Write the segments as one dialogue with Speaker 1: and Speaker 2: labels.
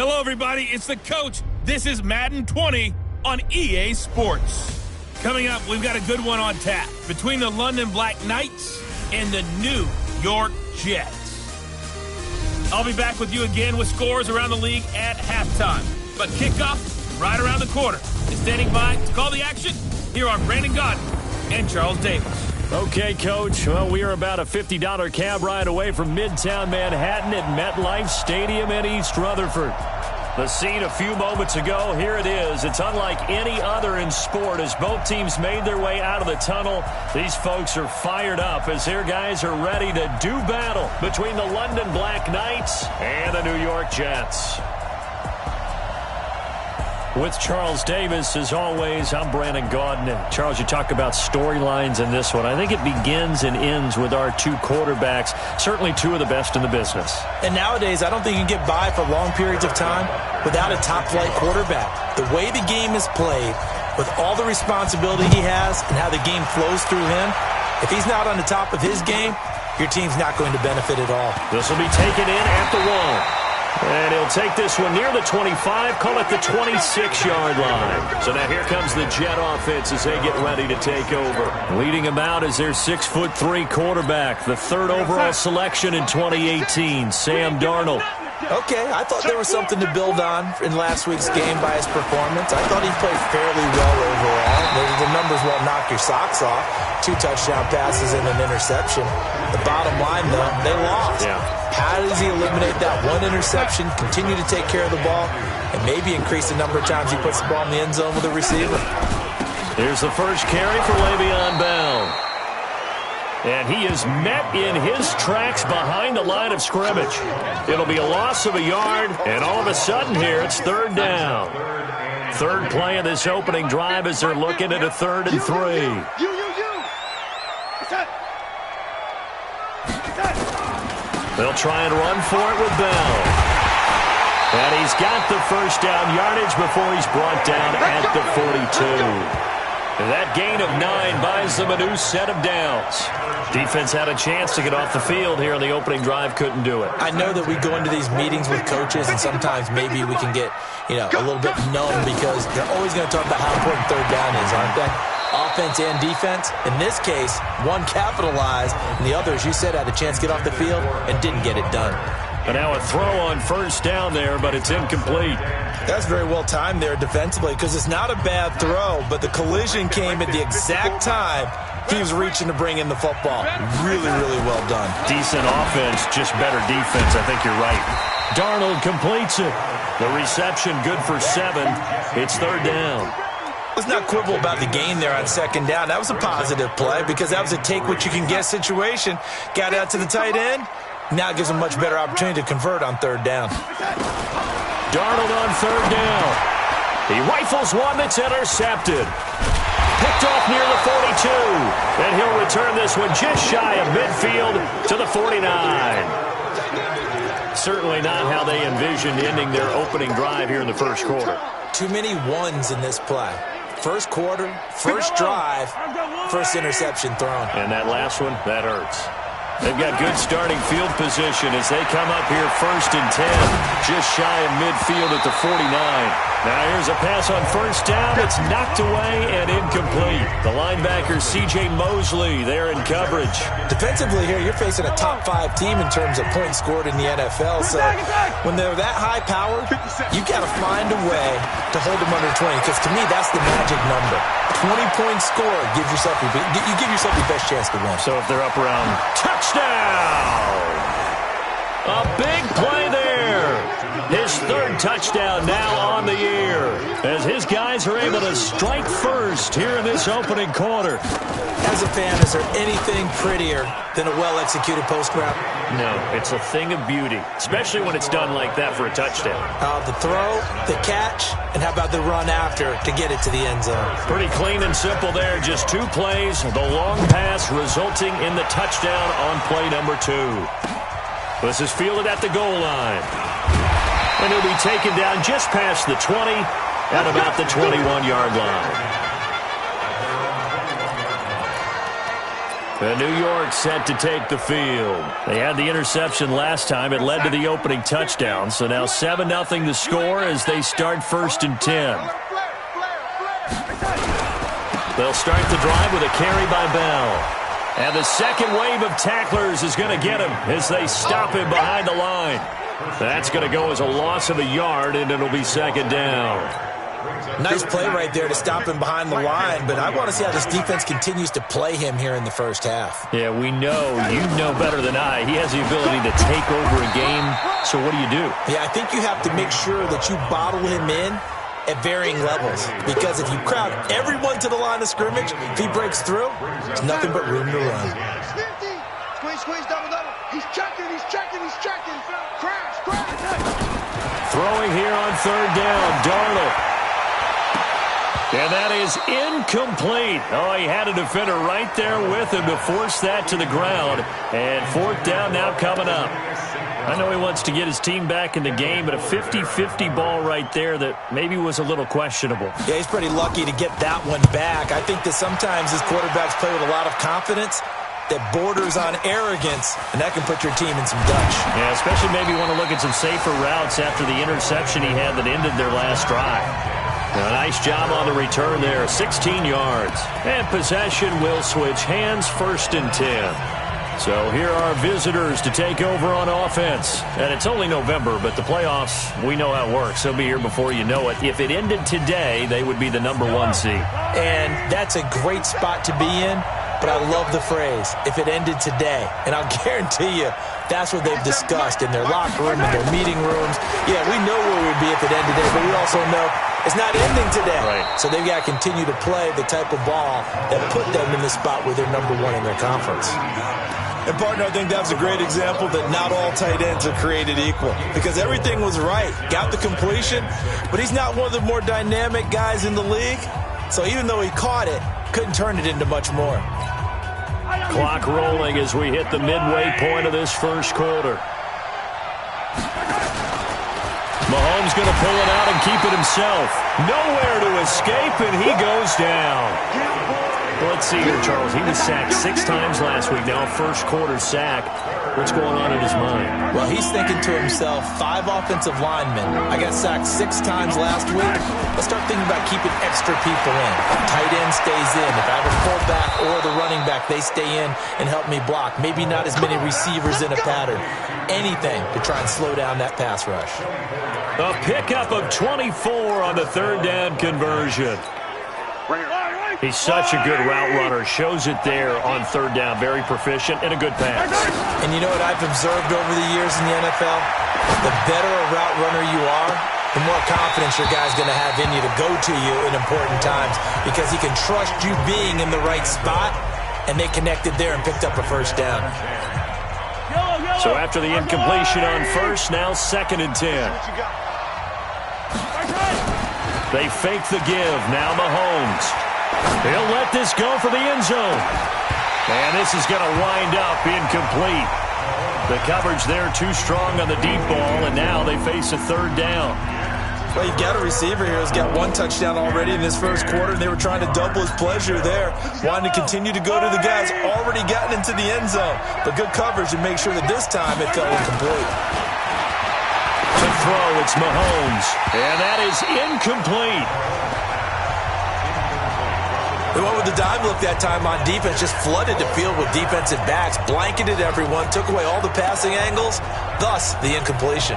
Speaker 1: Hello, everybody. It's the coach. This is Madden 20 on EA Sports. Coming up, we've got a good one on tap between the London Black Knights and the New York Jets. I'll be back with you again with scores around the league at halftime. But kickoff right around the corner is standing by to call the action. Here are Brandon Gaudin and Charles Davis.
Speaker 2: Okay, Coach. Well, we are about a $50 cab ride away from Midtown Manhattan at MetLife Stadium in East Rutherford. The scene a few moments ago, here it is. It's unlike any other in sport as both teams made their way out of the tunnel. These folks are fired up as their guys are ready to do battle between the London Black Knights and the New York Jets. With Charles Davis, as always, I'm Brandon Gaudin. Charles, you talk about storylines in this one. I think it begins and ends with our two quarterbacks, certainly two of the best in the business.
Speaker 3: And nowadays, I don't think you can get by for long periods of time without a top-flight quarterback. The way the game is played, with all the responsibility he has and how the game flows through him, if he's not on the top of his game, your team's not going to benefit at all.
Speaker 2: This will be taken in at the 1. And he'll take this one near the 25, call it the 26-yard line. So now here comes the Jet offense as they get ready to take over. Leading them out is their 6'3" quarterback, the third overall selection in 2018, Sam Darnold.
Speaker 3: Okay, I thought there was something to build on in last week's game by his performance. I thought he played fairly well overall. The numbers won't knock your socks off. 2 touchdown passes and an interception. The bottom line, though, they lost.
Speaker 2: Yeah.
Speaker 3: How does he eliminate that one interception, continue to take care of the ball, and maybe increase the number of times he puts the ball in the end zone with a receiver?
Speaker 2: Here's the first carry for Le'Veon Bell. And he is met in his tracks behind the line of scrimmage. It'll be a loss of a yard, and all of a sudden here it's third down. Third play of this opening drive as they're looking at a 3rd and 3. They'll try and run for it with Bell. And he's got the first down yardage before he's brought down at the 42. That gain of 9 buys them a new set of downs. Defense had a chance to get off the field here on the opening drive, couldn't do it.
Speaker 3: I know that we go into these meetings with coaches, and sometimes maybe we can get, a little bit numb because they're always going to talk about how important third down is, aren't they? Offense and defense. In this case, one capitalized, and the other, as you said, had a chance to get off the field and didn't get it done.
Speaker 2: And now a throw on first down there, but it's incomplete.
Speaker 3: That's very well timed there defensively because it's not a bad throw, but the collision came at the exact time he was reaching to bring in the football. Really, really well done.
Speaker 2: Decent offense, just better defense. I think you're right. Darnold completes it. The reception good for 7. It's third down.
Speaker 3: Let's not quibble about the gain there on second down. That was a positive play because that was a take-what-you-can-get situation. Got out to the tight end. Now it gives them a much better opportunity to convert on third down.
Speaker 2: Darnold on third down. He rifles one that's intercepted. Picked off near the 42. And he'll return this one just shy of midfield to the 49. Certainly not how they envisioned ending their opening drive here in the first quarter.
Speaker 3: Too many ones in this play. First quarter, first drive, first interception thrown.
Speaker 2: And that last one, that hurts. They've got good starting field position as they come up here 1st and 10, just shy of midfield at the 49. Now here's a pass on first down. It's knocked away and incomplete. The linebacker, C.J. Mosley, there in coverage.
Speaker 3: Defensively here, you're facing a top-5 team in terms of points scored in the NFL. So when they're that high-powered, you've got to find a way to hold them under 20, because to me, that's the magic number. 20-point score gives yourself you give yourself your best chance to win.
Speaker 2: So if they're up around touchdown, a big play there. His 3rd touchdown now on the year as his guys are able to strike first here in this opening quarter.
Speaker 3: As a fan, is there anything prettier than a well-executed post route?
Speaker 2: No, it's a thing of beauty, especially when it's done like that for a touchdown.
Speaker 3: The throw, the catch, and how about the run after to get it to the end zone?
Speaker 2: Pretty clean and simple there. Just 2 plays, the long pass resulting in the touchdown on play number 2. This is fielded at the goal line. And he'll be taken down just past the 20 at about the 21-yard line. And New York set to take the field. They had the interception last time. It led to the opening touchdown. So now 7-0 the score as they start 1st and 10. They'll start the drive with a carry by Bell. And the second wave of tacklers is going to get him as they stop him behind the line. That's going to go as a loss of a yard, and it'll be 2nd down.
Speaker 3: Nice play right there to stop him behind the line, but I want to see how this defense continues to play him here in the first half.
Speaker 2: Yeah, we know. You know better than I. He has the ability to take over a game, so what do you do?
Speaker 3: Yeah, I think you have to make sure that you bottle him in at varying levels, because if you crowd everyone to the line of scrimmage, if he breaks through, there's nothing but room to run.
Speaker 4: Squeeze, double. He's checking. Crash.
Speaker 2: Throwing here on 3rd down, Darnold. And that is incomplete. Oh, he had a defender right there with him to force that to the ground. And 4th down now coming up. I know he wants to get his team back in the game, but a 50-50 ball right there that maybe was a little questionable.
Speaker 3: Yeah, he's pretty lucky to get that one back. I think that sometimes his quarterbacks play with a lot of confidence that borders on arrogance, and that can put your team in some dutch.
Speaker 2: Yeah, especially maybe want to look at some safer routes after the interception he had that ended their last drive. Now, nice job on the return there, 16 yards. And possession will switch hands, 1st and 10. So here are visitors to take over on offense. And it's only November, but the playoffs, we know how it works. They'll be here before you know it. If it ended today, they would be the number 1 seed.
Speaker 3: And that's a great spot to be in, but I love the phrase, if it ended today. And I'll guarantee you, that's what they've discussed in their locker room, in their meeting rooms. Yeah, we know where we'd be if it ended today, but we also know it's not ending today.
Speaker 2: Right.
Speaker 3: So they've got to continue to play the type of ball that put them in the spot where they're number 1 in their conference. And, partner, I think that was a great example that not all tight ends are created equal, because everything was right. Got the completion, but he's not one of the more dynamic guys in the league. So even though he caught it, couldn't turn it into much more.
Speaker 2: Clock rolling as we hit the midway point of this first quarter. Mahomes going to pull it out and keep it himself. Nowhere to escape, and he goes down. Let's see here, Charles. He was sacked 6 times last week. Now a first quarter sack. What's going on in his mind?
Speaker 3: Well, he's thinking to himself, 5 offensive linemen. I got sacked 6 times last week. Let's start thinking about keeping extra people in. Tight end stays in. If I have a fullback or the running back, they stay in and help me block. Maybe not as many receivers in a pattern. Anything to try and slow down that pass rush.
Speaker 2: A pickup of 24 on the 3rd down conversion. He's such a good route runner. Shows it there on 3rd down. Very proficient and a good pass.
Speaker 3: And you know what I've observed over the years in the NFL? The better a route runner you are, the more confidence your guy's going to have in you to go to you in important times, because he can trust you being in the right spot, and they connected there and picked up a 1st down.
Speaker 2: So after the incompletion on 1st, now 2nd and 10. They fake the give. Now Mahomes. He'll let this go for the end zone. And this is going to wind up incomplete. The coverage there too strong on the deep ball, and now they face a 3rd down.
Speaker 3: Well, you've got a receiver here who's got 1 touchdown already in this first quarter, and they were trying to double his pleasure there, wanting to continue to go to the guys already gotten into the end zone. But good coverage to make sure that this time it fell incomplete.
Speaker 2: To throw, it's Mahomes, and that is incomplete.
Speaker 3: They went with the dime look that time on defense, just flooded the field with defensive backs, blanketed everyone, took away all the passing angles, thus the incompletion.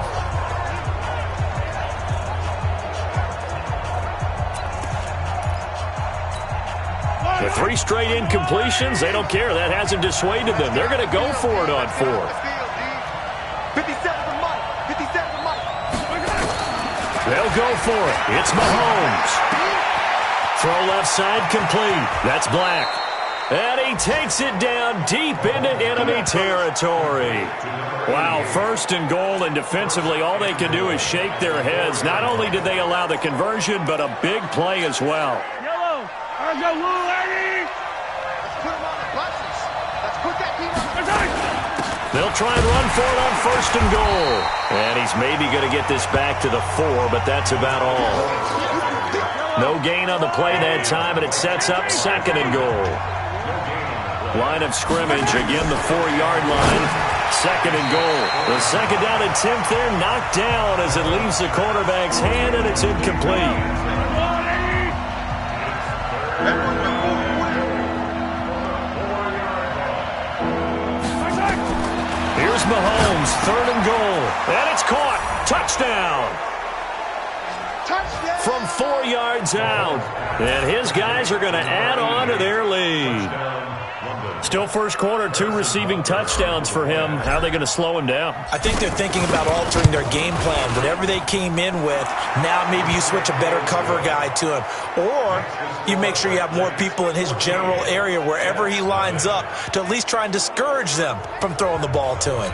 Speaker 2: With 3 straight incompletions, they don't care. That hasn't dissuaded them. They're going to go for it on 4th. They'll go for it. It's Mahomes. Throw left side complete. That's Black. And he takes it down deep into enemy territory. Wow, 1st and goal, and defensively all they can do is shake their heads. Not only did they allow the conversion, but a big play as well.
Speaker 4: Yellow. Let's put him on the buses. Let's put that team on the
Speaker 2: They'll try and run for it on 1st and goal. And he's maybe going to get this back to the 4, but that's about all. No gain on the play that time, and it sets up 2nd and goal. Line of scrimmage, again the 4-yard line. 2nd and goal. The second down attempt there knocked down as it leaves the quarterback's hand, and it's incomplete. Here's Mahomes, 3rd and goal. And it's caught. Touchdown. From 4 yards out. And his guys are going to add on to their lead. Still first quarter, 2 receiving touchdowns for him. How are they going to slow him down?
Speaker 3: I think they're thinking about altering their game plan. Whatever they came in with, now maybe you switch a better cover guy to him. Or you make sure you have more people in his general area wherever he lines up to at least try and discourage them from throwing the ball to him.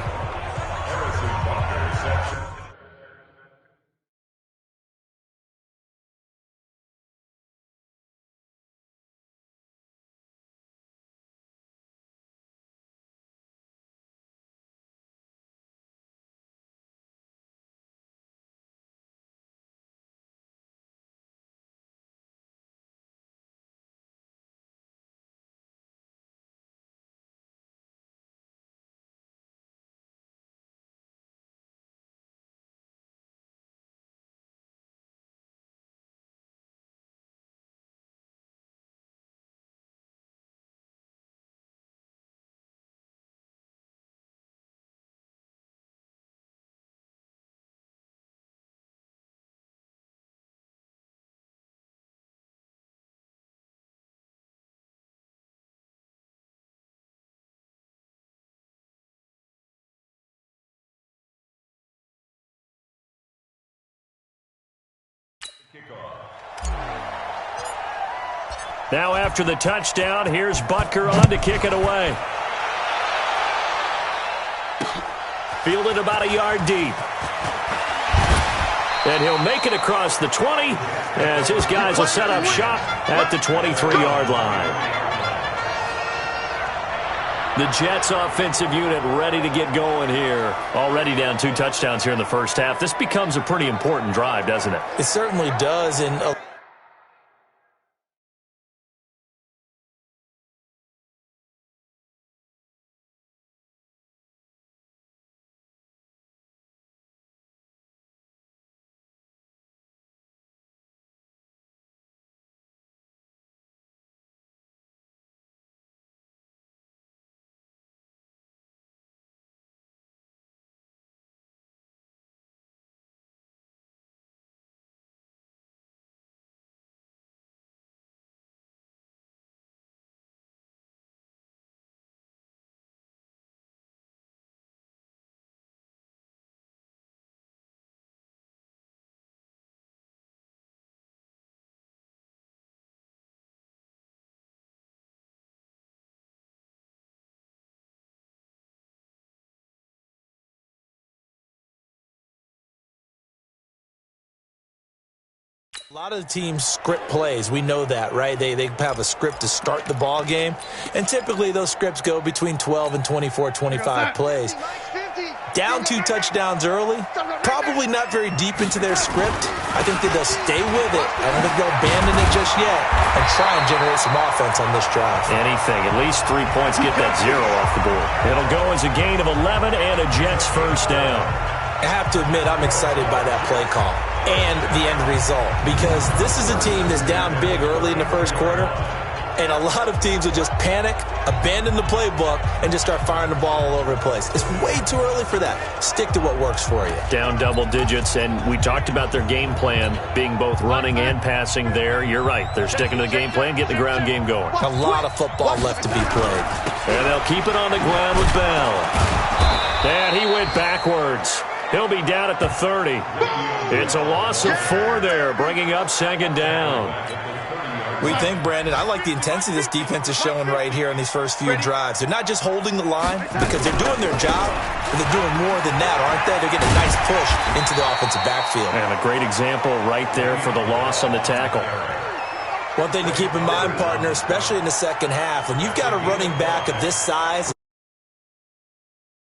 Speaker 2: Now after the touchdown, here's Butker on to kick it away. Fielded about a yard deep. And he'll make it across the 20 as his guys will set up shop at the 23-yard line. The Jets offensive unit ready to get going here. Already down 2 touchdowns here in the first half. This becomes a pretty important drive, doesn't it?
Speaker 3: It certainly does. And a lot of the teams script plays. We know that, right? They have a script to start the ball game, and typically those scripts go between 12 and 24, 25 plays. Down 2 touchdowns early, probably not very deep into their script. I think that they'll stay with it. I don't think they'll abandon it just yet and try and generate some offense on this drive.
Speaker 2: Anything. At least 3 points, get that 0 off the board. It'll go as a gain of 11 and a Jets first down.
Speaker 3: I have to admit, I'm excited by that play call and the end result, because this is a team that's down big early in the first quarter, and a lot of teams will just panic, abandon the playbook, and just start firing the ball all over the place. It's way too early for that. Stick to what works for you.
Speaker 2: Down double digits, and we talked about their game plan being both running and passing there. You're right. They're sticking to the game plan, getting the ground game going.
Speaker 3: A lot of football left to be played.
Speaker 2: And they'll keep it on the ground with Bell. And he went backwards. He'll be down at the 30. It's a loss of 4 there, bringing up second down.
Speaker 3: We think, Brandon, I like the intensity this defense is showing right here in these first few drives. They're not just holding the line because they're doing their job, but they're doing more than that, aren't they? They're getting a nice push into the offensive backfield.
Speaker 2: And a great example right there for the loss on the tackle.
Speaker 3: One thing to keep in mind, partner, especially in the second half, when you've got a running back of this size,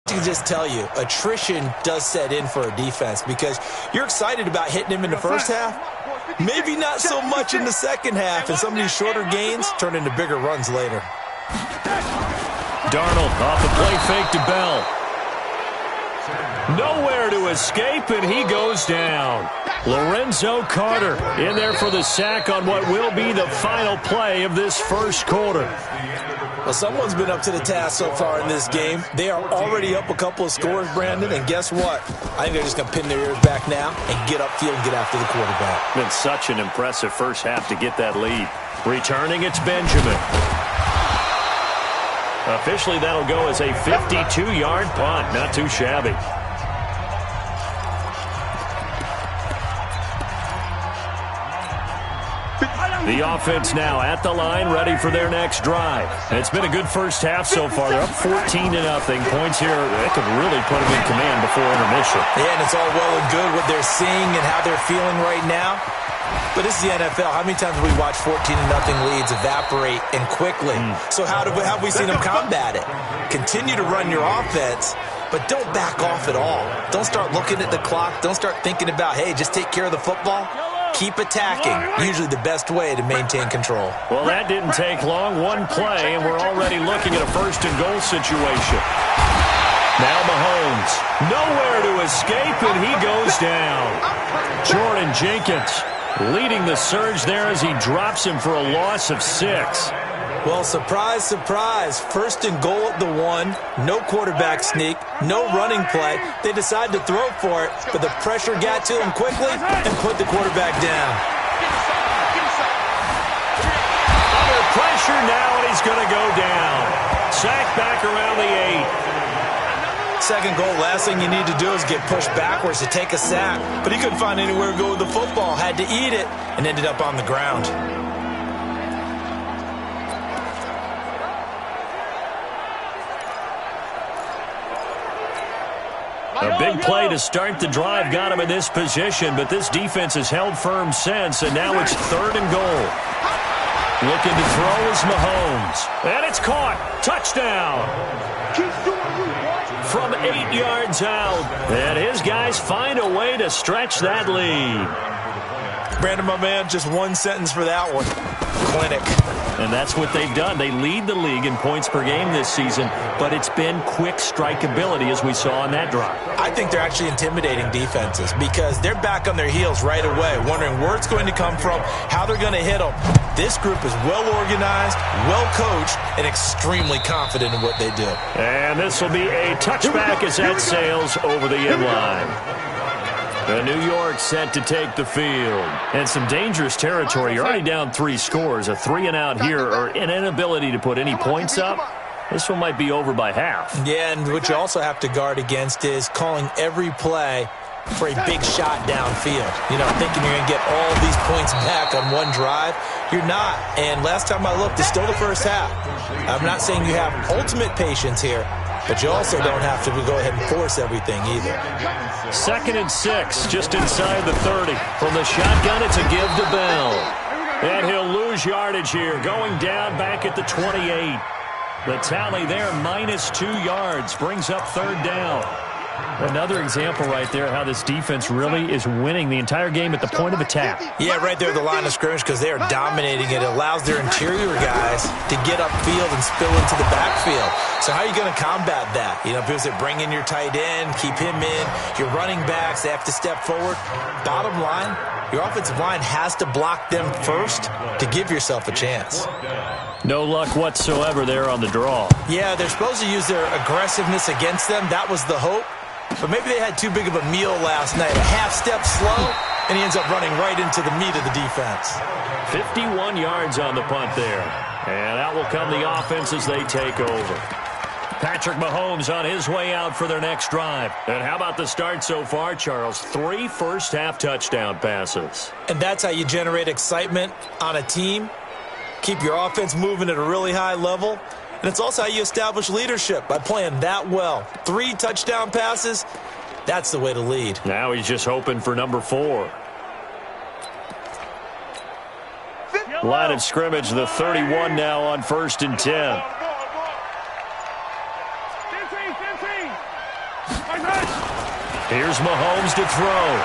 Speaker 3: I can just tell you, attrition does set in for a defense because you're excited about hitting him in the first half, maybe not so much in the second half, and some of these shorter gains turn into bigger runs later.
Speaker 2: Darnold off the play fake to Bell. Nowhere to escape, and he goes down. Lorenzo Carter in there for the sack on what will be the final play of this first quarter.
Speaker 3: Well, someone's been up to the task so far in this game. They are already up a couple of scores, Brandon, and guess what? I think they're just going to pin their ears back now and get upfield and get after the quarterback.
Speaker 2: Been such an impressive first half to get that lead. Returning, it's Benjamin. Officially, that'll go as a 52-yard punt. Not too shabby. The offense now at the line, ready for their next drive. It's been a good first half so far. They're up 14-0. Points here, they could really put them in command before intermission.
Speaker 3: Yeah, and it's all well and good what they're seeing and how they're feeling right now. But this is the NFL. How many times have we watched 14-0 leads evaporate and quickly? So how have we seen them combat it? Continue to run your offense, but don't back off at all. Don't start looking at the clock. Don't start thinking about, hey, just take care of the football. Keep attacking. Usually the best way to maintain control.
Speaker 2: Well, that didn't take long. One play, and we're already looking at a first-and-goal situation. Now Mahomes. Nowhere to escape, and he goes down. Jordan Jenkins leading the surge there as he drops him for a loss of 6.
Speaker 3: Well, surprise, surprise. First and goal at the 1. No quarterback sneak. No running play. They decide to throw for it, but the pressure got to him quickly and put the quarterback down.
Speaker 2: Under pressure now, and he's going to go down. Sacked back around the 8.
Speaker 3: Second goal, last thing you need to do is get pushed backwards to take a sack. But he couldn't find anywhere to go with the football. Had to eat it and ended up on the ground.
Speaker 2: A big play to start the drive got him in this position, but this defense has held firm since, and now it's 3rd and goal. Looking to throw is Mahomes. And it's caught. Touchdown. From 8 yards out. And his guys find a way to stretch that lead.
Speaker 3: Brandon, my man, just one sentence for that one. Clinic.
Speaker 2: And that's what they've done. They lead the league in points per game this season, but it's been quick strikeability as we saw on that drive.
Speaker 3: I think they're actually intimidating defenses because they're back on their heels right away, wondering where it's going to come from, how they're going to hit them. This group is well organized, well coached, and extremely confident in what they do.
Speaker 2: And this will be a touchback as that sails over the end line. The New York set to take the field. And some dangerous territory. You're already down 3 scores. A 3-and-out here, or an inability to put any points up. This one might be over by half.
Speaker 3: Yeah, and what you also have to guard against is calling every play for a big shot downfield. You know, thinking you're going to get all these points back on one drive. You're not. And last time I looked, it's still the first half. I'm not saying you have ultimate patience here, but you also don't have to go ahead and force everything either.
Speaker 2: 2nd and 6, just inside the 30. From the shotgun, it's a give to Bell. And he'll lose yardage here, going down back at the 28. The tally there, -2 yards, brings up 3rd down. Another example right there how this defense really is winning the entire game at the point of attack.
Speaker 3: Yeah, right there at the line of scrimmage because they are dominating it. It allows their interior guys to get upfield and spill into the backfield. So how are you going to combat that? You know, people say bring in your tight end, keep him in. Your running backs, they have to step forward. Bottom line, your offensive line has to block them first to give yourself a chance.
Speaker 2: No luck whatsoever there on the draw.
Speaker 3: Yeah, they're supposed to use their aggressiveness against them. That was the hope. But maybe they had too big of a meal last night. A half step slow, and he ends up running right into the meat of the defense.
Speaker 2: 51 yards on the punt there. And out will come the offense as they take over. Patrick Mahomes on his way out for their next drive. And how about the start so far, Charles? 3 first-half touchdown passes.
Speaker 3: And that's how you generate excitement on a team. Keep your offense moving at a really high level. And it's also how you establish leadership, by playing that well. 3 touchdown passes, that's the way to lead.
Speaker 2: Now he's just hoping for number 4. Line of scrimmage, the 31 now on 1st and 10. Here's Mahomes to throw.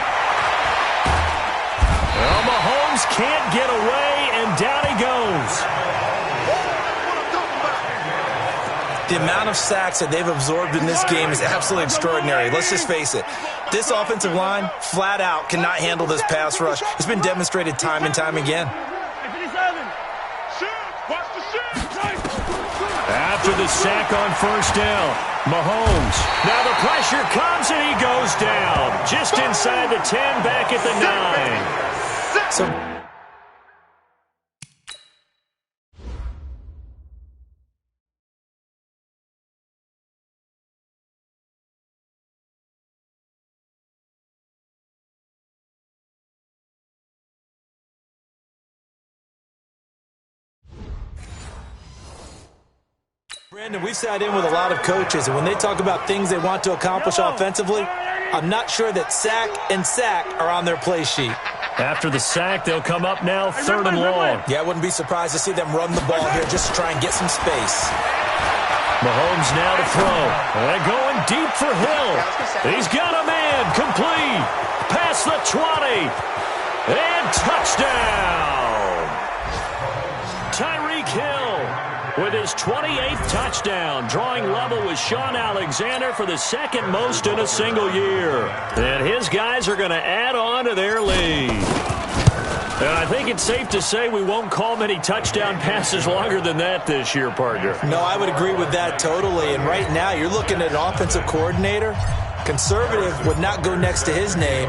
Speaker 2: Well, Mahomes can't get away, and down he goes.
Speaker 3: The amount of sacks that they've absorbed in this game is absolutely extraordinary. Let's just face it. This offensive line, flat out, cannot handle this pass rush. It's been demonstrated time and time again.
Speaker 2: After the sack on first down, Mahomes. Now the pressure comes and he goes down. Just inside the 10, back at the 9.
Speaker 3: So Brandon, we've sat in with a lot of coaches, and when they talk about things they want to accomplish offensively, I'm not sure that sack and sack are on their play sheet.
Speaker 2: After the sack, they'll come up now 3rd and long.
Speaker 3: Yeah, I wouldn't be surprised to see them run the ball here just to try and get some space.
Speaker 2: Mahomes now to throw. And going deep for Hill. He's got a man. Complete. Past the 20. And touchdown. Tyreek Hill with his 28th touchdown, drawing level with Sean Alexander for the second most in a single year. And his guys are going to add on to their lead. And I think it's safe to say we won't call many touchdown passes longer than that this year, partner.
Speaker 3: No, I would agree with that totally. And right now, you're looking at an offensive coordinator. Conservative would not go next to his name.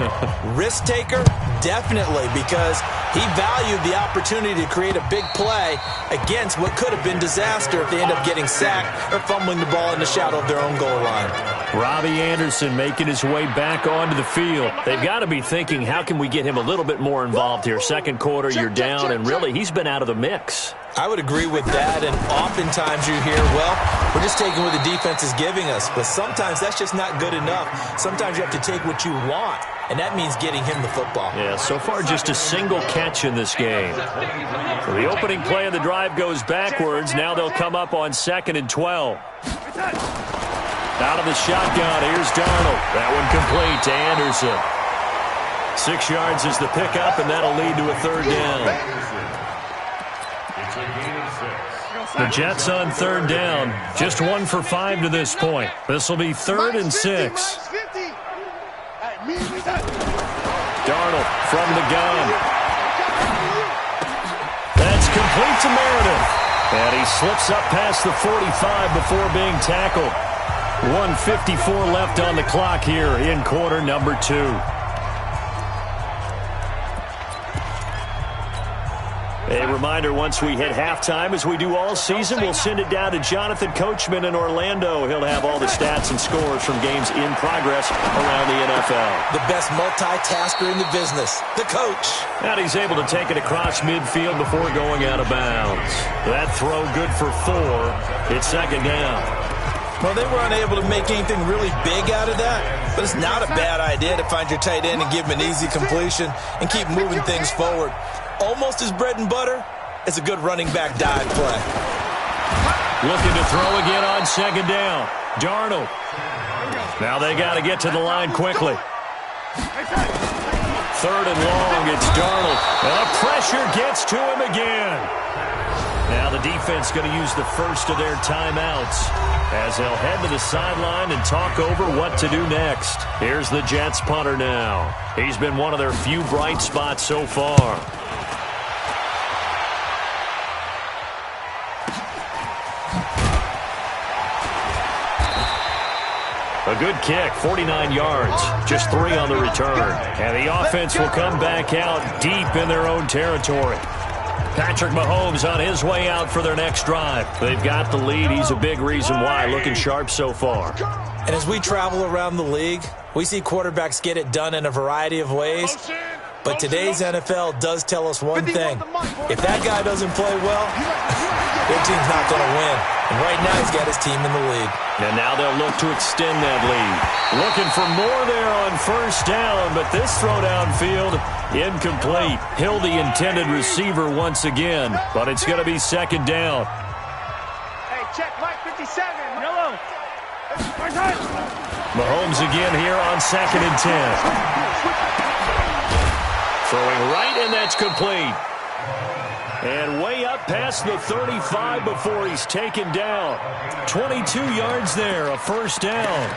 Speaker 3: Risk taker, definitely, because he valued the opportunity to create a big play against what could have been disaster if they end up getting sacked or fumbling the ball in the shadow of their own goal line.
Speaker 2: Robbie Anderson making his way back onto the field. They've got to be thinking, how can we get him a little bit more involved here? Second quarter, you're down, and really, he's been out of the mix.
Speaker 3: I would agree with that, and oftentimes you hear, well, we're just taking what the defense is giving us, but sometimes that's just not good enough. Sometimes you have to take what you want, and that means getting him the football.
Speaker 2: Yeah, so far just a single catch in this game. So the opening play of the drive goes backwards. Now they'll come up on 2nd and 12. Out of the shotgun, here's Darnold. That one complete to Anderson. 6 yards is the pickup, and that'll lead to a 3rd down. The Jets on 3rd down. Just 1 for 5 to this point. This will be 3rd and 6. Darnold from the gun. That's complete to Meredith. And he slips up past the 45 before being tackled. 1:54 left on the clock here in quarter number 2. A reminder, once we hit halftime, as we do all season, we'll send it down to Jonathan Coachman in Orlando. He'll have all the stats and scores from games in progress around the NFL.
Speaker 3: The best multitasker in the business, the coach.
Speaker 2: And he's able to take it across midfield before going out of bounds. That throw good for 4. It's 2nd down.
Speaker 3: Well, they were unable to make anything really big out of that, but it's not a bad idea to find your tight end and give him an easy completion and keep moving things forward. Almost his bread and butter is a good running back dive play.
Speaker 2: Looking to throw again on 2nd down. Darnold. Now they got to get to the line quickly. 3rd and long, it's Darnold. And the pressure gets to him again. Now the defense going to use the first of their timeouts as they'll head to the sideline and talk over what to do next. Here's the Jets punter now. He's been one of their few bright spots so far. A good kick, 49 yards, just 3 on the return. And the offense will come back out deep in their own territory. Patrick Mahomes on his way out for their next drive. They've got the lead. He's a big reason why, looking sharp so far.
Speaker 3: And as we travel around the league, we see quarterbacks get it done in a variety of ways. But today's NFL does tell us one thing. If that guy doesn't play well, their team's not going to win. And right now he's got his team in the lead.
Speaker 2: And now they'll look to extend that lead. Looking for more there on 1st down, but this throw downfield, incomplete. Hill the intended receiver once again, but it's going to be 2nd down.
Speaker 4: Hey, check Mike 57. Yellow.
Speaker 2: Mahomes again here on 2nd and 10. Throwing right, and that's complete. And way up past the 35 before he's taken down. 22 yards there, a first down.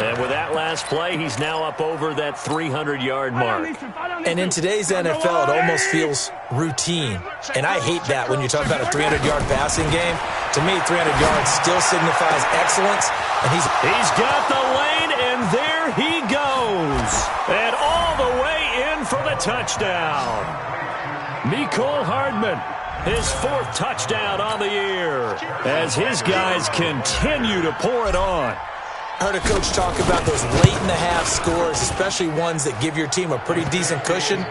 Speaker 2: And with that last play, he's now up over that 300-yard mark.
Speaker 3: And in today's NFL, it almost feels routine. And I hate that when you talk about a 300-yard passing game. To me, 300 yards still signifies excellence. And he's
Speaker 2: got the lane, and there he goes. And all the way in for the touchdown. Mecole Hardman, his 4th touchdown on the year, as his guys continue to pour it on.
Speaker 3: I heard a coach talk about those late-in-the-half scores, especially ones that give your team a pretty decent cushion.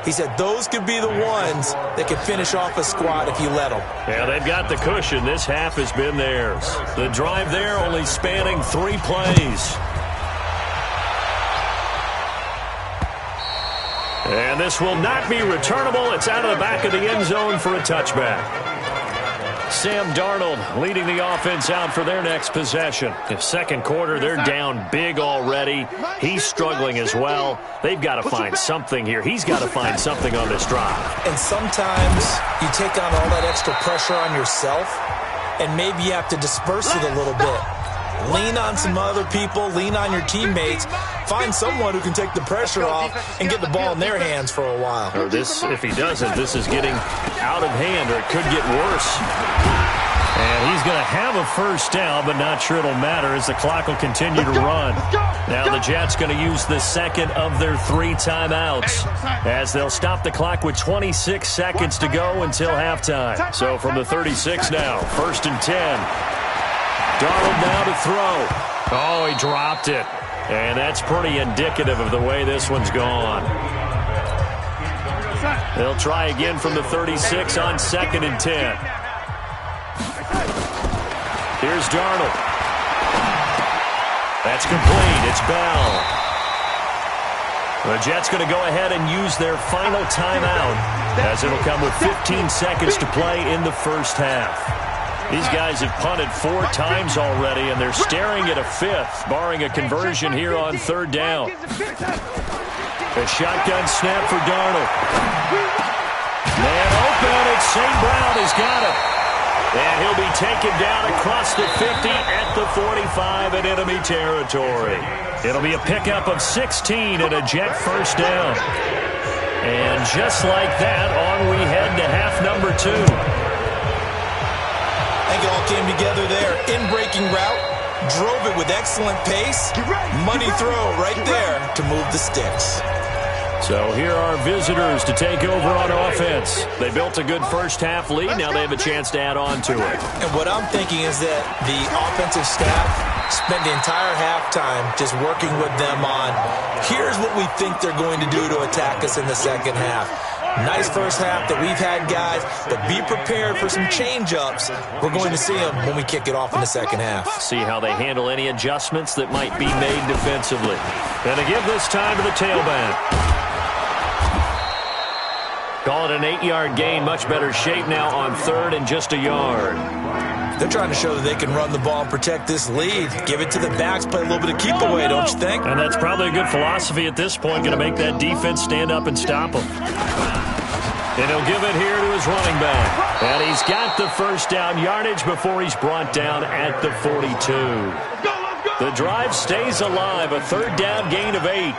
Speaker 3: He said those could be the ones that can finish off a squad if you let them.
Speaker 2: Yeah, they've got the cushion. This half has been theirs. The drive there only spanning 3 plays. And this will not be returnable. It's out of the back of the end zone for a touchback. Sam Darnold leading the offense out for their next possession. The second quarter, they're down big already. He's struggling as well. They've got to find something here. He's got to find something on this drive.
Speaker 3: And sometimes you take on all that extra pressure on yourself, and maybe you have to disperse it a little bit. Lean on some other people, lean on your teammates, find someone who can take the pressure off and get the ball in their hands for a while.
Speaker 2: Or this, if he doesn't, this is getting out of hand, or it could get worse. And he's going to have a first down, but not sure it'll matter as the clock will continue to run. Now the Jets going to use the second of their 3 timeouts as they'll stop the clock with 26 seconds to go until halftime. So from the 36 now, 1st and 10. Darnold now to throw. Oh, he dropped it. And that's pretty indicative of the way this one's gone. They'll try again from the 36 on 2nd and 10. Here's Darnold. That's complete. It's Bell. The Jets going to go ahead and use their final timeout as it'll come with 15 seconds to play in the first half. These guys have punted 4 times already, and they're staring at a 5th, barring a conversion here on 3rd down. A shotgun snap for Darnold. Man open, it's St. Brown has got it. And he'll be taken down across the 50 at the 45 in enemy territory. It'll be a pickup of 16 and a Jet first down. And just like that, on we head to half number 2.
Speaker 3: I think it all came together there. In-breaking route, drove it with excellent pace. Money throw right there to move the sticks.
Speaker 2: So here are visitors to take over on offense. They built a good first half lead. Now they have a chance to add on to it.
Speaker 3: And what I'm thinking is that the offensive staff spent the entire halftime just working with them on, here's what we think they're going to do to attack us in the second half. Nice first half that we've had, guys, but be prepared for some change-ups. We're going to see them when we kick it off in the second half.
Speaker 2: See how they handle any adjustments that might be made defensively. And they give this time to the tailback. Call it an 8-yard gain. Much better shape now on 3rd and just a yard.
Speaker 3: They're trying to show that they can run the ball and protect this lead. Give it to the backs, play a little bit of keep away, don't you think?
Speaker 2: And that's probably a good philosophy at this point. Going to make that defense stand up and stop them. And he'll give it here to his running back. And he's got the first down yardage before he's brought down at the 42. The drive stays alive. A 3rd down gain of 8.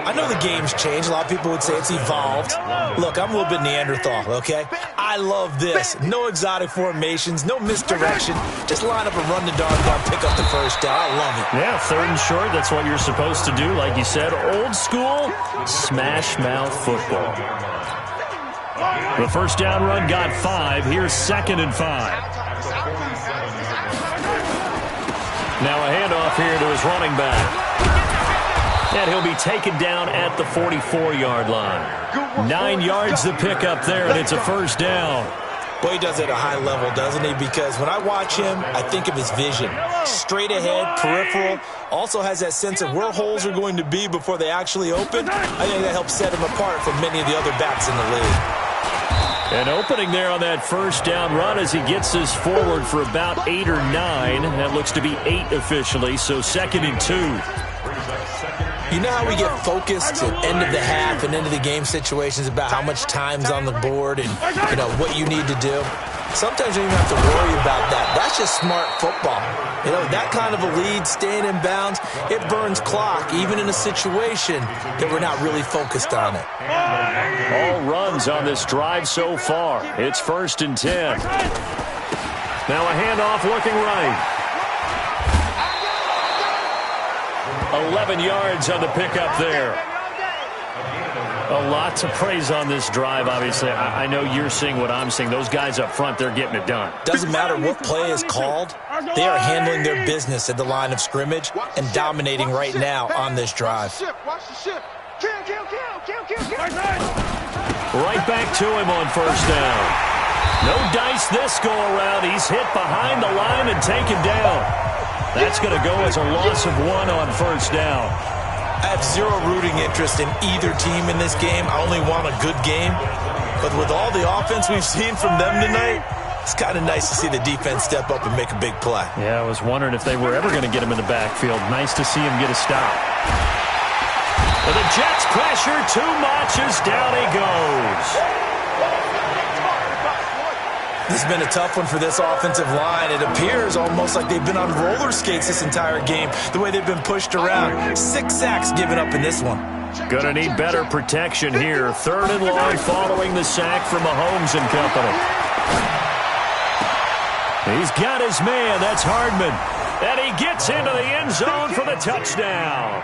Speaker 3: I know the game's changed. A lot of people would say it's evolved. Look, I'm a little bit Neanderthal, okay? I love this. No exotic formations, no misdirection. Just line up and run the doggone, pick up the first down. I love it.
Speaker 2: Yeah, 3rd and short. That's what you're supposed to do. Like you said, old school smash mouth football. The first down run got 5. Here's 2nd and 5. Now a handoff here to his running back. And he'll be taken down at the 44-yard line. 9 yards the pickup there, and it's a first down.
Speaker 3: Boy, he does it at a high level, doesn't he? Because when I watch him, I think of his vision. Straight ahead, peripheral. Also has that sense of where holes are going to be before they actually open. I think that helps set him apart from many of the other backs in the league.
Speaker 2: An opening there on that first down run as he gets this forward for about 8 or 9. That looks to be 8 officially, so 2nd and 2.
Speaker 3: You know how we get focused at end of the half and end of the game situations about how much time's on the board and, what you need to do? Sometimes you don't even have to worry about that. That's just smart football. That kind of a lead, staying in bounds, it burns clock, even in a situation that we're not really focused on it.
Speaker 2: All runs on this drive so far. It's 1st and 10. Now a handoff looking right. 11 yards on the pickup there. A lot to praise on this drive, obviously. I know you're seeing what I'm seeing. Those guys up front, they're getting it done.
Speaker 3: Doesn't matter what play is called. They are handling their business at the line of scrimmage and dominating right now on this drive.
Speaker 2: Right back to him on 1st down. No dice this go-around. He's hit behind the line and taken down. That's going to go as a loss of 1 on 1st down.
Speaker 3: I have zero rooting interest in either team in this game. I only want a good game. But with all the offense we've seen from them tonight, it's kind of nice to see the defense step up and make a big play.
Speaker 2: Yeah, I was wondering if they were ever going to get him in the backfield. Nice to see him get a stop. But the Jets pressure too much as down he goes.
Speaker 3: This has been a tough one for this offensive line. It appears almost like they've been on roller skates this entire game, the way they've been pushed around. 6 sacks given up in this one.
Speaker 2: Gonna need better protection here. 3rd and long following the sack from Mahomes and company. He's got his man. That's Hardman. And he gets into the end zone for the touchdown.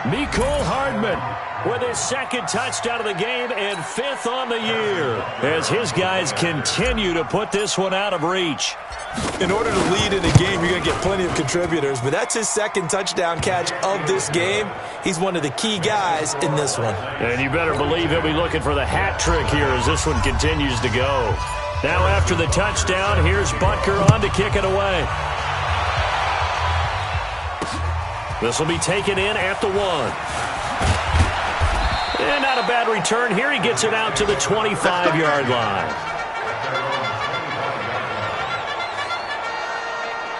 Speaker 2: Mecole Hardman with his 2nd touchdown of the game and 5th on the year as his guys continue to put this one out of reach.
Speaker 3: In order to lead in a game, you're going to get plenty of contributors, but that's his 2nd touchdown catch of this game. He's one of the key guys in this one.
Speaker 2: And you better believe he'll be looking for the hat trick here as this one continues to go. Now after the touchdown, here's Butker on to kick it away. This will be taken in at the 1. And not a bad return here. He gets it out to the 25-yard line.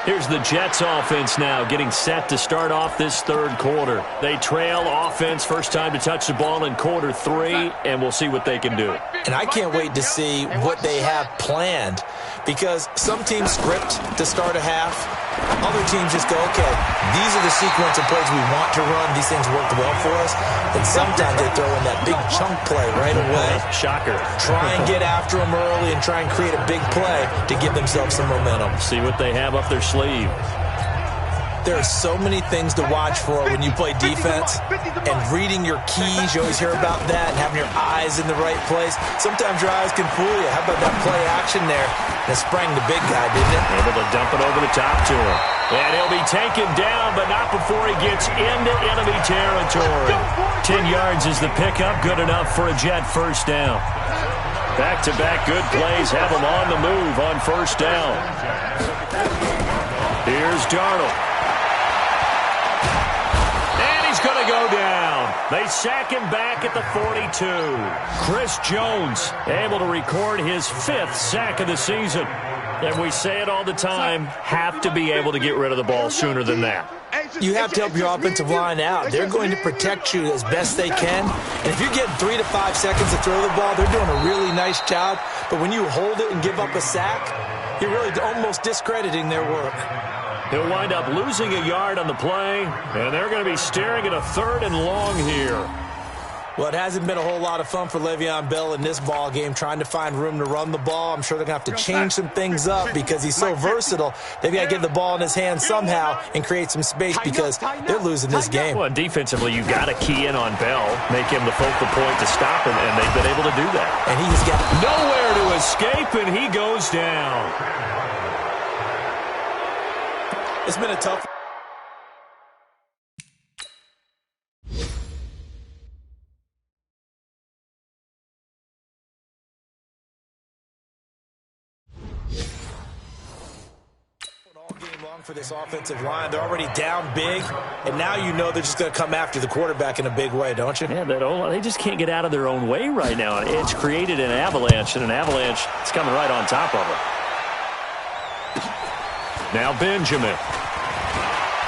Speaker 2: Here's the Jets offense now getting set to start off this 3rd quarter. They trail offense, first time to touch the ball in quarter 3, and we'll see what they can do.
Speaker 3: And I can't wait to see what they have planned, because some teams script to start a half. Other teams just go, okay, these are the sequence of plays we want to run. These things worked well for us. And sometimes they throw in that big chunk play right away.
Speaker 2: Shocker.
Speaker 3: Try and get after them early and try and create a big play to give themselves some momentum.
Speaker 2: See what they have up their sleeve.
Speaker 3: There are so many things to watch for when you play defense, and reading your keys, you always hear about that, and having your eyes in the right place. Sometimes your eyes can fool you. How about that play action there? That sprang the big guy, didn't it?
Speaker 2: Able to dump it over the top to him. And he'll be taken down, but not before he gets into enemy territory. 10 yards is the pickup, good enough for a Jet 1st down. Back-to-back good plays have him on the move on 1st down. Here's Darnold. Going to go down. They sack him back at the 42. Chris Jones able to record his 5th sack of the season. And we say it all the time, have to be able to get rid of the ball sooner than that.
Speaker 3: You have to help your offensive line out. They're going to protect you as best they can. And if you're getting 3 to 5 seconds to throw the ball, they're doing a really nice job. But when you hold it and give up a sack, you're really almost discrediting their work.
Speaker 2: He'll wind up losing a yard on the play, and they're going to be staring at a 3rd and long here.
Speaker 3: Well, it hasn't been a whole lot of fun for Le'Veon Bell in this ball game, trying to find room to run the ball. I'm sure they're going to have to change some things up because he's so versatile. They've got to get the ball in his hands somehow and create some space because they're losing this game.
Speaker 2: Well, defensively, you've got to key in on Bell, make him the focal point to stop him, and they've been able to do that.
Speaker 3: And he's got
Speaker 2: nowhere to escape, and he goes down.
Speaker 3: It's been a tough. All game long for this offensive line. They're already down big, and now you know they're just going to come after the quarterback in a big way, don't you?
Speaker 2: Yeah, they just can't get out of their own way right now. It's created an avalanche, and an avalanche is coming right on top of them. Now Benjamin.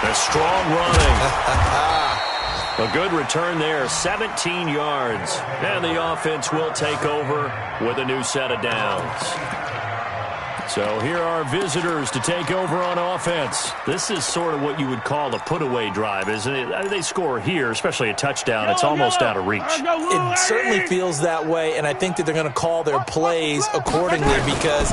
Speaker 2: A strong running. A good return there, 17 yards. And the offense will take over with a new set of downs. So here are visitors to take over on offense. This is sort of what you would call a put-away drive, isn't it? They score here, especially a touchdown. It's almost out of reach.
Speaker 3: It certainly feels that way, and I think that they're going to call their plays accordingly because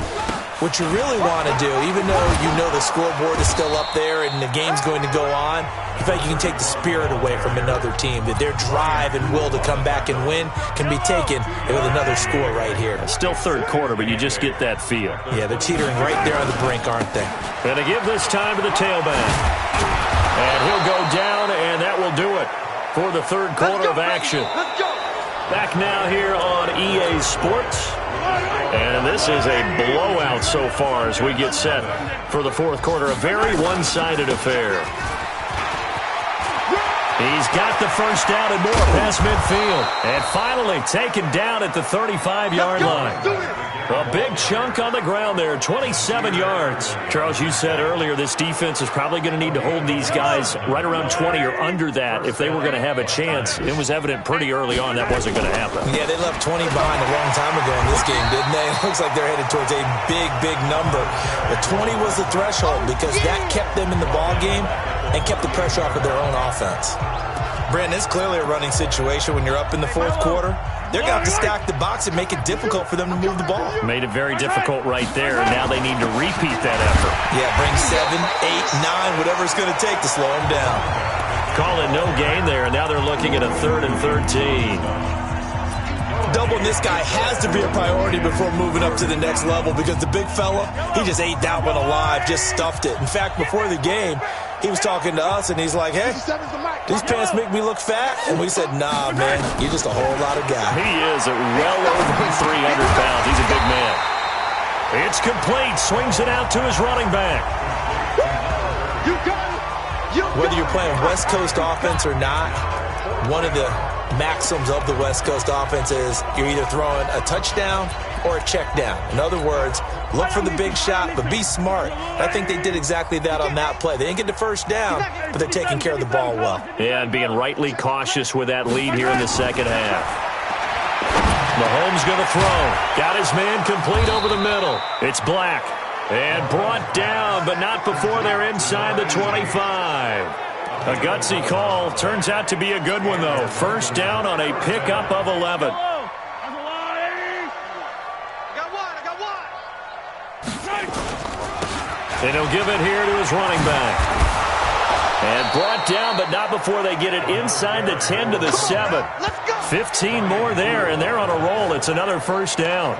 Speaker 3: what you really want to do, even though you know the scoreboard is still up there and the game's going to go on, you feel like you can take the spirit away from another team, that their drive and will to come back and win can be taken with another score right here.
Speaker 2: Still third quarter, but you just get that feel.
Speaker 3: Yeah, they're teetering right there on the brink, aren't they?
Speaker 2: And they give this time to the tailback. And he'll go down, and that will do it for the third quarter of action.
Speaker 4: Let's go.
Speaker 2: Back now here on EA Sports. And this is a blowout so far as we get set for the fourth quarter. A very one-sided affair. He's got the first down and more past midfield. And finally taken down at the 35-yard line. A big chunk on the ground there, 27 yards. Charles, you said earlier this defense is probably going to need to hold these guys right around 20 or under that if they were going to have a chance. It was evident pretty early on that wasn't going to happen.
Speaker 3: Yeah, they left 20 behind a long time ago in this game, didn't they? It looks like they're headed towards a big, big number. But 20 was the threshold because that kept them in the ball game and kept the pressure off of their own offense. Brandon, it's clearly a running situation when you're up in the fourth quarter. They're going to have to stack the box and make it difficult for them to move the ball.
Speaker 2: Made it very difficult right there, and now they need to repeat that effort.
Speaker 3: Yeah, bring 7, 8, 9, whatever it's going to take to slow them down.
Speaker 2: Call it no gain there, and now they're looking at a 3rd and 13.
Speaker 3: Doubling this guy has to be a priority before moving up to the next level because the big fella, he just ate that one alive, just stuffed it. In fact, before the game, he was talking to us, and he's like, hey, these pants make me look fat? And we said, nah, man, you're just a whole lot of guy.
Speaker 2: He is at well over 300 pounds. He's a big man. It's complete. Swings it out to his running back.
Speaker 3: Whether you're playing West Coast offense or not, one of the maxims of the West Coast offense is you're either throwing a touchdown or a check down. In other words, look for the big shot, but be smart. I think they did exactly that on that play. They didn't get the first down, but they're taking care of the ball well.
Speaker 2: Yeah, and being rightly cautious with that lead here in the second half. Mahomes going to throw. Got his man complete over the middle. It's Black. And brought down, but not before they're inside the 25. A gutsy call. Turns out to be a good one, though. First down on a pickup of 11. And he'll give it here to his running back. And brought down, but not before they get it inside the 10 to the 7. 15 more there, and they're on a roll. It's another first down.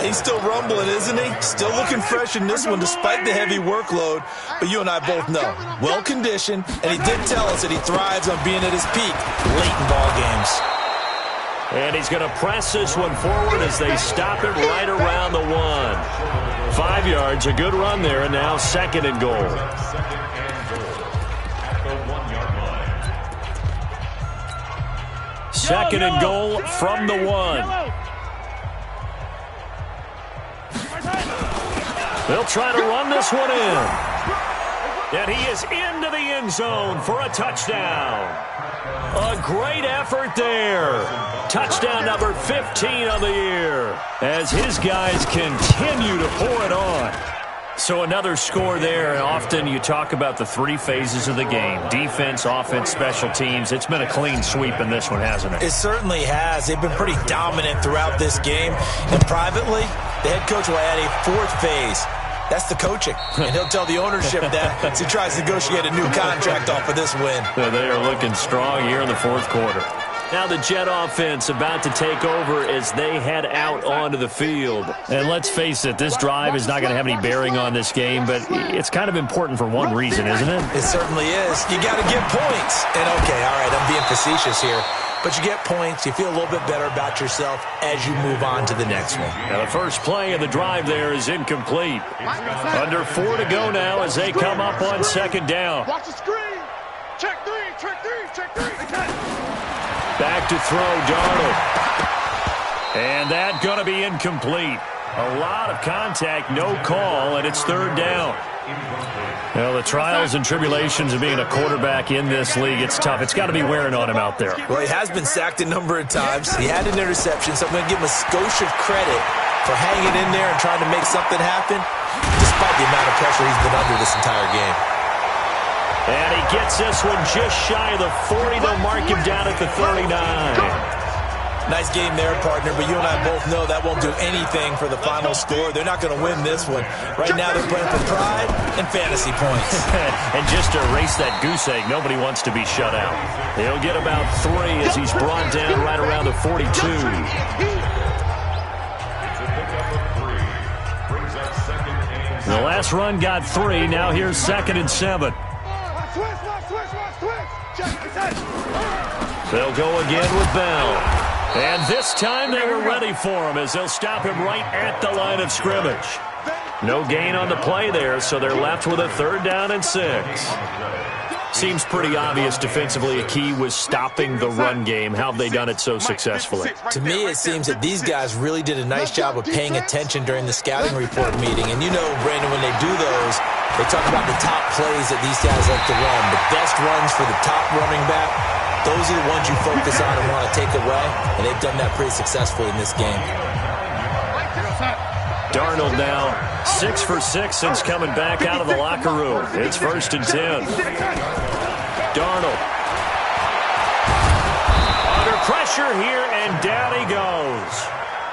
Speaker 3: He's still rumbling, isn't he? Still looking fresh in this one despite the heavy workload. But you and I both know, well-conditioned, and he did tell us that he thrives on being at his peak late in ball games.
Speaker 2: And he's going to press this one forward as they stop it right around the 1. 5 yards, a good run there, and now 2nd and goal. Second and goal from the 1. They'll try to run this one in. And he is into the end zone for a touchdown. A great effort there. Touchdown number 15 on the year as his guys continue to pour it on. So another score there, and often you talk about the 3 phases of the game. Defense, offense, special teams. It's been a clean sweep in this one, hasn't it?
Speaker 3: It certainly has. They've been pretty dominant throughout this game. And privately, the head coach will add a 4th phase. That's the coaching. And he'll tell the ownership that as he tries to negotiate a new contract off of this win.
Speaker 2: They are looking strong here in the fourth quarter. Now the Jet offense about to take over as they head out onto the field. And let's face it, this drive is not going to have any bearing on this game, but it's kind of important for one reason, isn't it?
Speaker 3: It certainly is. You got to get points. And okay, all right, I'm being facetious here. But you get points, you feel a little bit better about yourself as you move on to the next one.
Speaker 2: Now the first play of the drive there is incomplete. Under 4 to go now as they come up on 2nd down.
Speaker 4: Watch the screen. Check 3, check 3, check 3.
Speaker 2: Back to throw, Darnold. And that going to be incomplete. A lot of contact, no call, and it's third down. Well, the trials and tribulations of being a quarterback in this league, it's tough. It's got to be wearing on him out there.
Speaker 3: Well, he has been sacked a number of times. He had an interception, so I'm going to give him a skosh of credit for hanging in there and trying to make something happen, despite the amount of pressure he's been under this entire game.
Speaker 2: And he gets this one just shy of the 40. They'll mark him down at the 39.
Speaker 3: Nice game there, partner, but you and I both know that won't do anything for the final score. They're not going to win this one. Right now they're playing for pride and fantasy points.
Speaker 2: And just to erase that goose egg, nobody wants to be shut out. He'll get about 3 as he's brought down right around the 42. The last run got 3. Now here's 2nd and 7. They'll go again with Bell. And this time they were ready for him as they'll stop him right at the line of scrimmage. No gain on the play there, so they're left with a 3rd down and 6. Seems pretty obvious defensively a key was stopping the run game. How have they done it so successfully?
Speaker 3: To me, it seems that these guys really did a nice job of paying attention during the scouting report meeting. And you know, Brandon, when they do those, they talk about the top plays that these guys like to run. The best runs for the top running back. Those are the ones you focus on and want to take away, and they've done that pretty successfully in this game.
Speaker 2: Darnold now 6 for 6 since coming back out of the locker room. It's 1st and 10. Darnold under pressure here, and down he goes.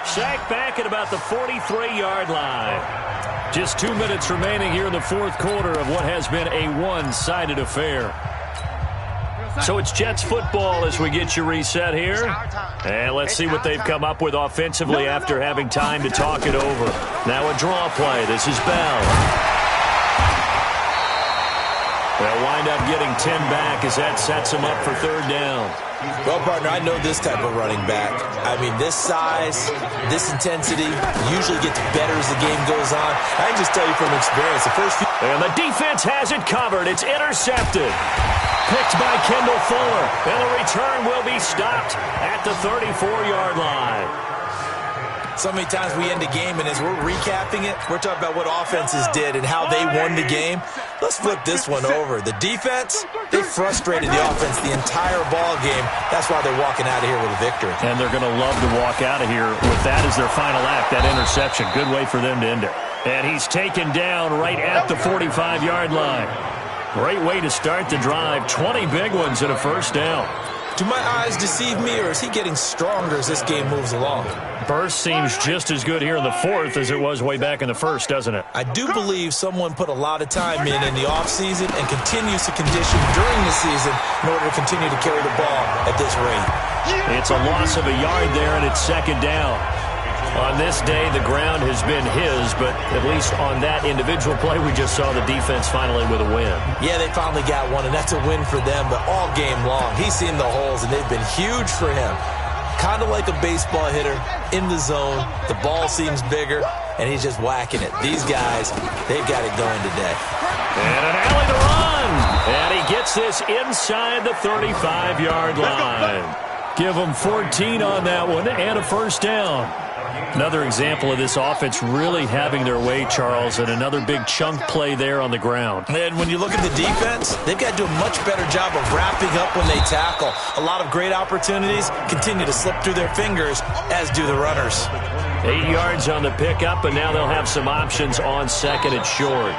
Speaker 2: Sacked back at about the 43-yard line. Just 2 minutes remaining here in the 4th quarter of what has been a one-sided affair. So it's Jets football as we get you reset here. And let's see what they've come up with offensively after having time to talk it over. Now a draw play. This is Bell. They'll wind up getting 10 back as that sets them up for 3rd down.
Speaker 3: Well, partner, I know this type of running back. I mean, this size, this intensity usually gets better as the game goes on. I can just tell you from experience, the first few...
Speaker 2: And the defense has it covered. It's intercepted. Picked by Kendall Fuller. And the return will be stopped at the 34-yard line.
Speaker 3: So many times we end a game, and as we're recapping it, we're talking about what offenses did and how they won the game. Let's flip this one over. The defense, they frustrated the offense the entire ball game. That's why they're walking out of here with a victory.
Speaker 2: And they're going to love to walk out of here with that as their final act, that interception. Good way for them to end it. And he's taken down right at the 45-yard line. Great way to start the drive. 20 big ones and a 1st down.
Speaker 3: Do my eyes deceive me, or is he getting stronger as this game moves along?
Speaker 2: Burst seems just as good here in the 4th as it was way back in the 1st, doesn't it?
Speaker 3: I do believe someone put a lot of time in the offseason and continues to condition during the season in order to continue to carry the ball at this rate.
Speaker 2: It's a loss of a yard there, and it's 2nd down. On this day, the ground has been his, but at least on that individual play, we just saw the defense finally with a win.
Speaker 3: Yeah, they finally got one, and that's a win for them, but all game long, he's seen the holes, and they've been huge for him. Kind of like a baseball hitter in the zone. The ball seems bigger, and he's just whacking it. These guys, they've got it going today.
Speaker 2: And an alley to run. And he gets this inside the 35-yard line. Give him 14 on that one and a 1st down. Another example of this offense really having their way, Charles, and another big chunk play there on the ground.
Speaker 3: And when you look at the defense, they've got to do a much better job of wrapping up when they tackle. A lot of great opportunities continue to slip through their fingers, as do the runners.
Speaker 2: 8 yards on the pickup, and now they'll have some options on 2nd and short.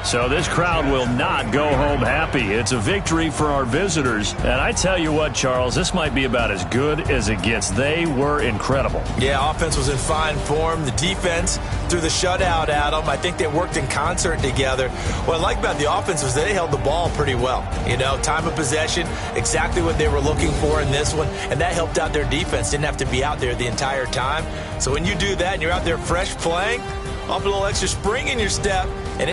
Speaker 2: So this crowd will not go home happy. It's a victory for our visitors. And I tell you what, Charles, this might be about as good as it gets. They were incredible.
Speaker 3: Yeah, offense was in fine form. The defense threw the shutout at them. I think they worked in concert together. What I like about the offense was they held the ball pretty well. You know, time of possession, exactly what they were looking for in this one. And that helped out their defense. Didn't have to be out there the entire time. So when you do that and you're out there fresh playing, off a little extra spring in your step, and